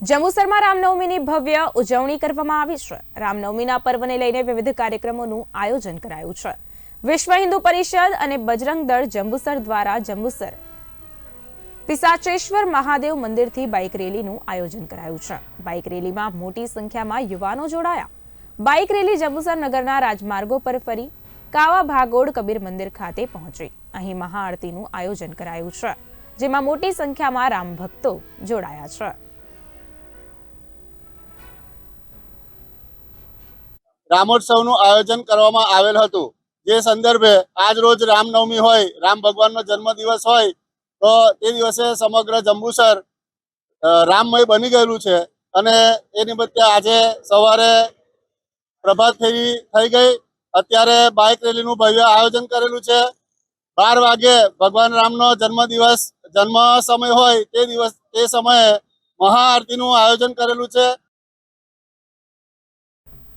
જંબુસરમાં રામનવમીની ભવ્ય ઉજવણી કરવામાં આવી છે। રામનવમીના પર્વને લઈને વિવિધ કાર્યક્રમોનું આયોજન કરાયું છે। વિશ્વ હિન્દુ પરિષદ અને બજરંગ દળ જંબુસર દ્વારા જંબુસર પિસાચેશ્વર મહાદેવ મંદિરથી બાઇક રેલીનું આયોજન કરાયું છે। બાઇક રેલીમાં મોટી સંખ્યામાં યુવાનો જોડાયા। બાઇક રેલી જંબુસર નગરના રાજમાર્ગો પર ફરી કાવા ભાગોળ કબીર મંદિર ખાતે પહોંચી। અહીં મહાઆરતીનું આયોજન કરાયું છે, જેમાં મોટી સંખ્યામાં રામ ભક્તો જોડાયા છે। રામોત્સવનું આયોજન કરવામાં આવેલ હતું, જે સંદર્ભે આજ રોજ રામનવમી હોય, રામ ભગવાનનો જન્મદિવસ હોય, તો તે દિવસે સમગ્ર જંબુસર રામમય બની ગયેલું છે અને એ નિમિત્તે આજે સવારે પ્રભાત ફેરી થઈ ગઈ। અત્યારે બાઇક રેલીનું ભવ્ય આયોજન કરેલું છે। 12 વાગે ભગવાન રામનો જન્મ સમય હોય તે સમયે મહાઆરતીનું આયોજન કરેલું છે।